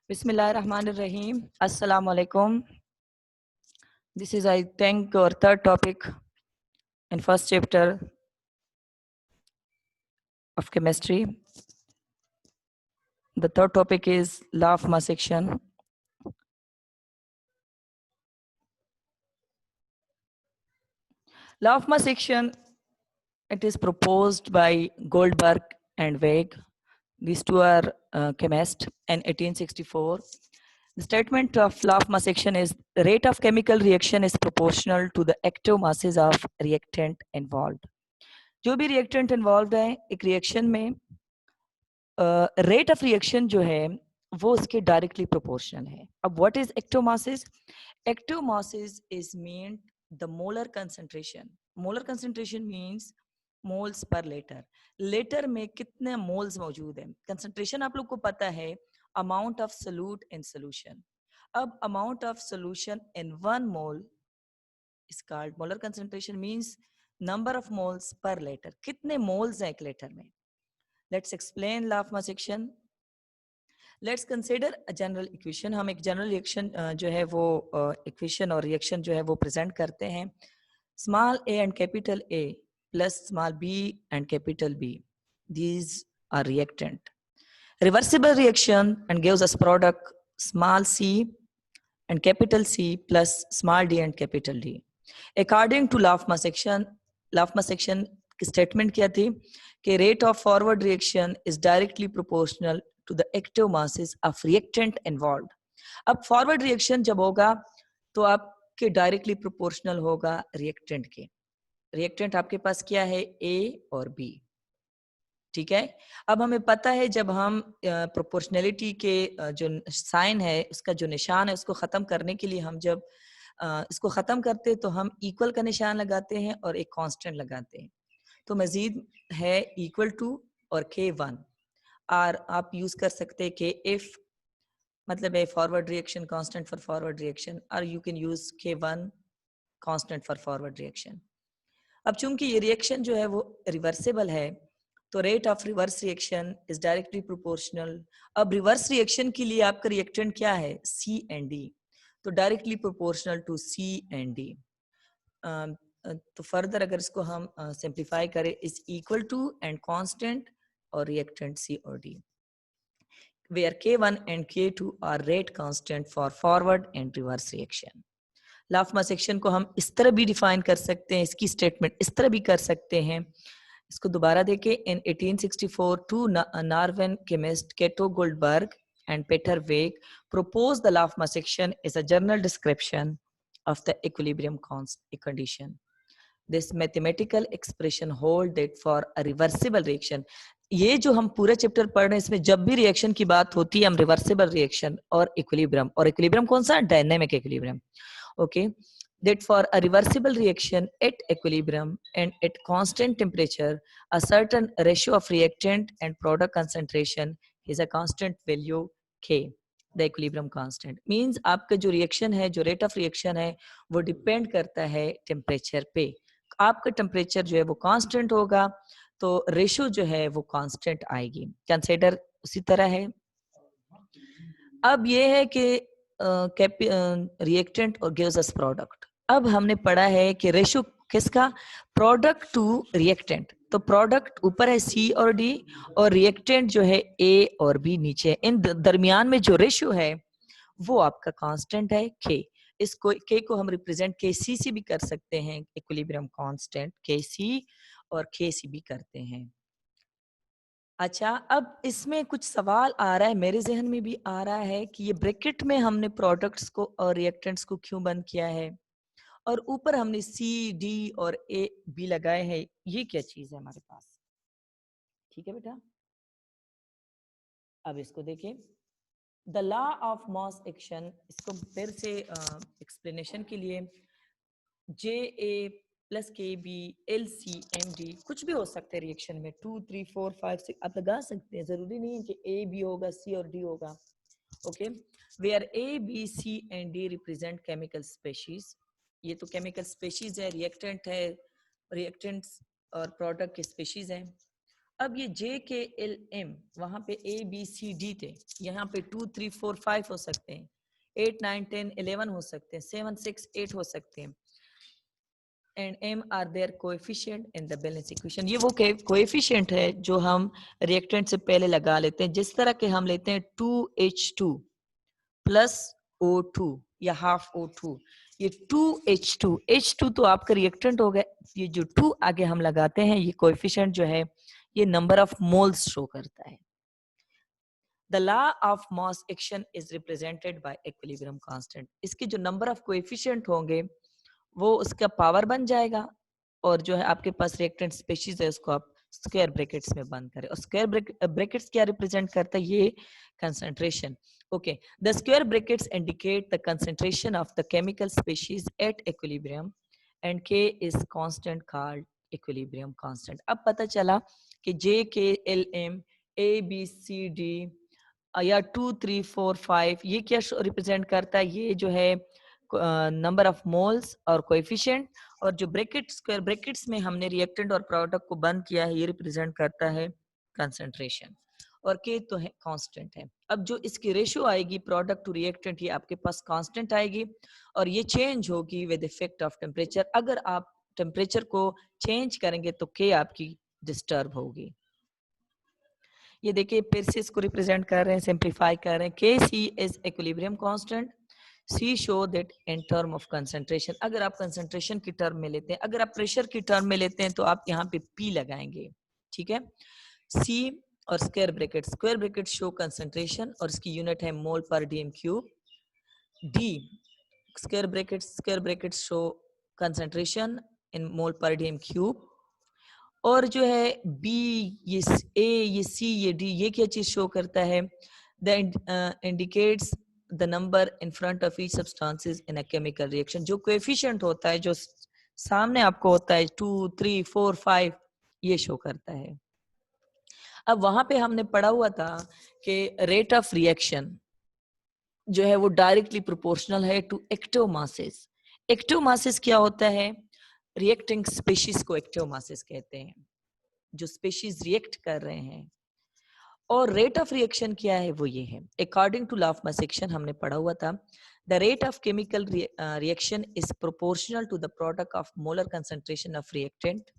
Bismillahirrahmanirrahim. Assalamu alaikum. This is, I think, our third topic in first chapter of chemistry. The third topic is law of mass action. Law of mass action, it is proposed by Goldberg and Weig. These two are chemists in 1864. The statement of law of mass action is the rate of chemical reaction is proportional to the active masses of reactant involved. जो भी reactant involved है एक reaction में rate of reaction जो है वो उसके directly proportional है. अब what is active masses? Active masses is mean the molar concentration. Molar concentration means moles per litre. Litre में कितने मोल्स मौजूद हैं. कंसंट्रेशन आप लोग को पता है, amount of solute in solution. अब amount of solution in 1 mole is called molar concentration. Means number of moles per litre. कितने मोल्स हैं एक लीटर में. Let's explain law of mass action. Let's consider a general equation. हम एक general reaction जो है वो equation और reaction जो है वो present करते हैं. Small a and capital A plus small b and capital B. These are reactant. Reversible reaction and gives us product small c and capital C plus small d and capital D. According to law of mass action की statement क्या थी कि rate of forward reaction is directly proportional to the active masses of reactant involved. अब forward reaction जब होगा तो आपके directly proportional होगा reactant के. reactant आपके पास क्या है, A और B. ठीक है. अब हमें पता है जब हम प्रोपोर्शनलिटी के जो साइन है उसका जो निशान है उसको खत्म करने के लिए हम जब इसको खत्म करते हैं तो हम इक्वल का निशान लगाते हैं और एक कांस्टेंट लगाते हैं. तो मजीद है इक्वल टू और K1 और आप यूज कर सकते हैं कि इफ मतलब है forward reaction constant for forward reaction और you can use K1 constant for forward reaction. अब चूंकि ये रिएक्शन जो है वो रिवर्सिबल है तो rate of reverse reaction is directly proportional. अब रिवर्स रिएक्शन के लिए आपका रिएक्टेंट क्या है, C and D. तो directly proportional to C and D. तो फर्दर अगर इसको हम सिंप्लीफाई करें is equal to and constant और रिएक्टेंट C और D, where K1 and K2 are rate constant for forward and reverse reaction. Law of mass action को हम इस तरह भी डिफाइन कर सकते हैं, इसकी स्टेटमेंट इस तरह भी कर सकते हैं. इसको दोबारा देखें. In 1864 two Norwegian chemist Cato Goldberg and Peter Weig proposed the law of mass action as a general description of the equilibrium condition. This mathematical expression hold that for a reversible reaction. ये जो हम पूरा chapter पढ़ रहे हैं इसमें जब भी रिएक्शन की बात होती है हम रिवर्सिबल रिएक्शन और इक्विलिब्रियम कौन सा, dynamic equilibrium. Okay, that for a reversible reaction at equilibrium and at constant temperature, a certain ratio of reactant and product concentration is a constant value K. The equilibrium constant means आपका जो reaction है, जो rate of reaction है, वो depend करता है temperature पे. आपका temperature जो है वो constant होगा, तो ratio जो है वो constant आएगी. Consider उसी तरह है. अब ये है कि रिएक्टेंट और गिव्स अस प्रोडक्ट. अब हमने पढ़ा है कि रेशो किसका, प्रोडक्ट टू रिएक्टेंट. तो प्रोडक्ट ऊपर है C और D और रिएक्टेंट जो है A और B नीचे. इन दरमियान में जो रेशो है वो आपका कांस्टेंट है K. इसको K को हम रिप्रेजेंट KC से भी कर सकते हैं, इक्विलिब्रियम कांस्टेंट KC और KC भी करते हैं. अच्छा, अब इसमें कुछ सवाल आ रहा है, मेरे जहन में भी आ रहा है कि ये ब्रैकेट में हमने प्रोडक्ट्स को और रिएक्टेंट्स को क्यों बंद किया है और ऊपर हमने C, D और A, B लगाए हैं. ये क्या चीज है हमारे पास. ठीक है बेटा. अब इसको देखें. The law of mass action, इसको फिर से एक्सप्लेनेशन के लिए JA plus KB LC MD कुछ भी हो सकते हैं रिएक्शन में. 2 3 4 5 6 आप लगा सकते हैं, जरूरी नहीं है कि A B होगा C और D होगा. Okay, where A B C and D represent chemical species. ये तो केमिकल स्पेशीज है, रिएक्टेंट है, रिएक्टेंट्स और प्रोडक्ट के स्पेशीज हैं. अब ये JKLM वहां पे ABCD थे, यहाँ पे 2 3 4 5 हो सकते हैं, 8 9 10 11 हो सकते हैं, 7 6 8 हो सकते हैं, and M are their coefficient in the balance equation. ये वो कोएफिशिएंट है जो हम रिएक्टेंट से पहले लगा लेते हैं, जिस तरह के हम लेते हैं 2H2 प्लस O2 या हाफ O2, ये 2H2, H2 तो आपका रिएक्टेंट हो गया, ये जो 2 आगे हम लगाते हैं, ये कोएफिशिएंट जो है ये नंबर ऑफ मोल्स शो करता है। The law of mass action is represented by equilibrium constant. इसके जो नंबर ऑफ कोएफिशिएंट होंगे वो उसका पावर बन जाएगा, और जो है आपके पास रिएक्टेंट स्पेशीज है उसको आप स्क्वायर ब्रैकेट्स में बंद करें, और स्क्वायर ब्रैकेट्स क्या रिप्रेजेंट करता है, ये concentration. Okay, the square brackets indicate the concentration of the chemical species at equilibrium and K is constant called equilibrium constant. अब पता चला कि JKLM ABCD या 2 3 4 5 ये क्या रिप्रेजेंट करता है, ये जो है नंबर ऑफ मोल्स और कोएफिशिएंट, और जो ब्रैकेट स्क्वायर ब्रैकेट्स में हमने रिएक्टेंट और प्रोडक्ट को बंद किया है ये रिप्रेजेंट करता है कंसंट्रेशन, और K तो है कांस्टेंट है। अब जो इसकी रेशियो आएगी प्रोडक्ट टू रिएक्टेंट, ये आपके पास कांस्टेंट आएगी, और ये चेंज होगी विद इफेक्ट ऑफ टेम्परेचर। अगर आप टेम्परेचर को चेंज करेंगे तो K आपकी डिस्टर्ब होगी। ये देखिए फिर से इसको रिप्रेजेंट कर रहे हैं, सिंप्लीफाई कर रहे हैं। Kc is equilibrium constant, C show that in term of concentration. अगर आप कंसंट्रेशन की टर्म में लेते हैं, अगर आप प्रेशर की टर्म में लेते हैं तो आप यहाँ पे P लगाएंगे, ठीक है। C और स्क्वायर ब्रैकेट शो कंसंट्रेशन, और इसकी यूनिट है mole per dm cube. D square bracket show concentration in mole per dm cube, और जो है बी, ये ए, ये सी, ये डी, ये क्या चीज शो करता है, the indicates the number in front of each substances in a chemical reaction. जो कोएफिशिएंट होता है जो सामने आपको होता है 2 3 4 5, ये शो करता है। अब वहां पे हमने पढ़ा हुआ था कि रेट ऑफ रिएक्शन जो है वो डायरेक्टली प्रोपोर्शनल है to active masses. Active masses क्या होता है, रिएक्टिंग स्पीशीज को एक्टिव मासेस कहते हैं, जो स्पीशीज रिएक्ट कर रहे हैं। और रेट ऑफ रिएक्शन क्या है, वो ये है, according to law of mass action हमने पढ़ा हुआ था, the rate of chemical reaction is proportional to the product of molar concentration of reactant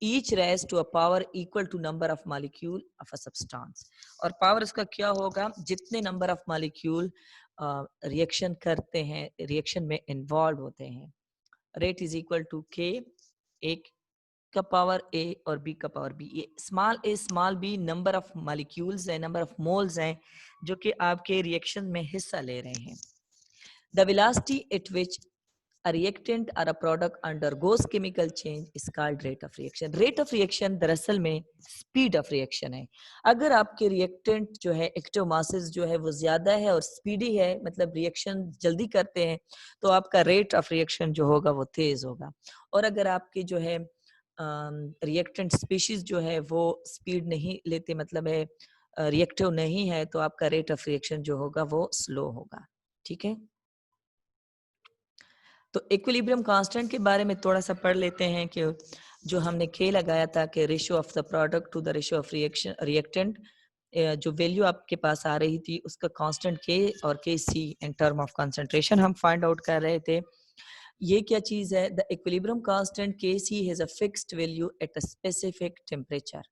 each raise to a power equal to number of molecule of a substance. और power इसका क्या होगा, जितने number of molecule reaction करते हैं, reaction में involve होते हैं। Rate is equal to K, एक का पावर A और B का पावर B। ये small a small b number of molecules है, नंबर ऑफ मोल्स हैं जो कि आपके रिएक्शन में हिस्सा ले रहे हैं। The velocity at which a reactant or a product undergoes chemical change is called rate of reaction. rate of reaction दरअसल में speed of reaction है। अगर आपके reactant जो है एक्टिव मासेस जो है वो ज्यादा है और स्पीडी है, मतलब रिएक्शन जल्दी करते हैं, तो आपका रेट ऑफ रिएक्शन जो होगा वो तेज होगा। और अगर आपके जो है रिएक्टेंट स्पीशीज जो है वो स्पीड नहीं लेते, मतलब है रिएक्टिव नहीं है, तो आपका रेट ऑफ रिएक्शन जो होगा वो स्लो होगा, ठीक है। तो इक्विलिब्रियम कांस्टेंट के बारे में थोड़ा सा पढ़ लेते हैं कि जो हमने K लगाया था कि ratio of the product to the ratio of reactant, जो वैल्यू आपके पास आ रही थी उसका कांस्टेंट K और Kc in term of concentration हम फाइंड आउट कर रहे थे। ये क्या चीज है, the equilibrium constant Kc has a fixed value at a specific temperature.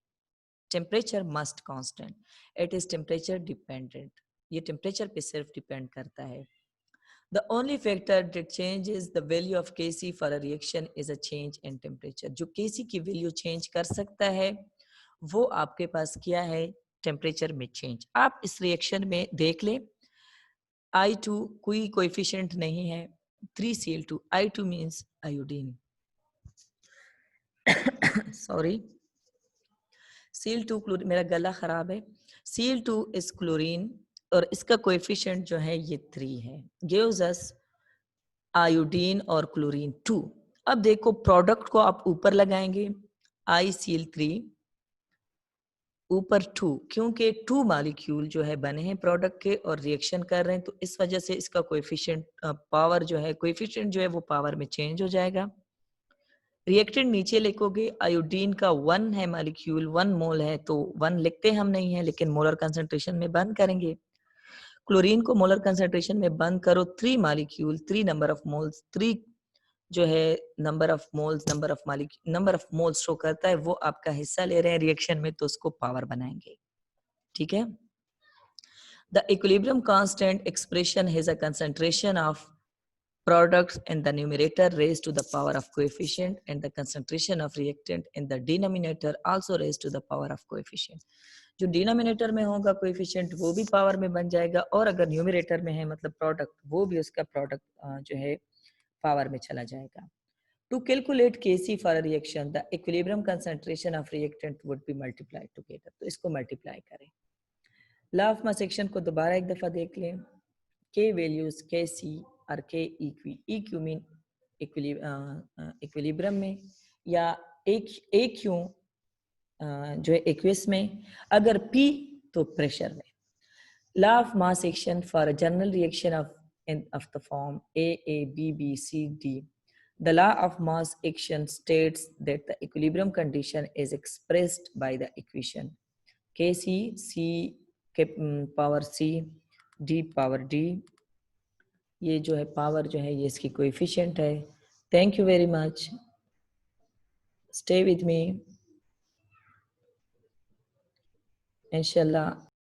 Temperature must constant, it is temperature dependent, ये टेम्परेचर पे सिर्फ डिपेंड करता है। The only factor that changes the value of Kc for a reaction is a change in temperature. जो Kc की value change कर सकता है वो आपके पास क्या है, टेम्परेचर में चेंज। आप इस रिएक्शन में देख लें, I2 कोई कोएफिशिएंट नहीं है, 3Cl2, I2 means iodine, sorry Cl2 chlorine, मेरा गला खराब है, Cl2 इज क्लोरीन, और इसका कोएफिशिएंट जो है ये 3 है, गिव्स अस आयोडीन और क्लोरीन 2। अब देखो प्रोडक्ट को आप ऊपर लगाएंगे, ICl3 ऊपर 2, क्योंकि 2 मॉलिक्यूल जो है बने हैं प्रोडक्ट के और रिएक्शन कर रहे हैं, तो इस वजह से इसका कोएफिशिएंट पावर जो है, कोएफिशिएंट जो है वो पावर में चेंज हो जाएगा। रिएक्टेंट नीचे लिखोगे, आयोडीन का 1 है मॉलिक्यूल, 1 मोल है, तो 1 लिखते हम नहीं है, लेकिन मोलर कंसंट्रेशन में बंद करेंगे। क्लोरीन को मोलर कंसंट्रेशन में बंद करो, 3 मॉलिक्यूल, 3 नंबर ऑफ मोल्स, 3 जो है number of moles, number of moles show करता है, वो आपका हिस्सा ले रहे हैं रिएक्शन में, तो उसको पावर बनाएंगे। ठीक है। The equilibrium constant expression has a concentration of products in the numerator raised to the power of coefficient and the concentration of reactant in the denominator also raised to the power of coefficient. जो denominator में होगा coefficient वो भी power में बन जाएगा, और अगर न्यूमरेटर में है मतलब प्रोडक्ट, वो भी उसका प्रोडक्ट जो है पावर में चला जाएगा। To calculate Kc for a reaction the equilibrium concentration of reactant would be multiplied together, तो इसको मल्टीप्लाई करें। लॉ ऑफ मास सेक्शन को दोबारा एक दफा देख लें। K values Kc और K EQ मीन इक्विलिब्रियम में, या AQ जो है एक्वियस में, अगर P तो प्रेशर में। Law of mass action for a general reaction of the form A, B, B, C, D. The law of mass action states that the equilibrium condition is expressed by the equation Kc, C power C, D power D. ये जो है power जो है ये इसकी coefficient है। Thank you very much, stay with me इंशाल्लाह।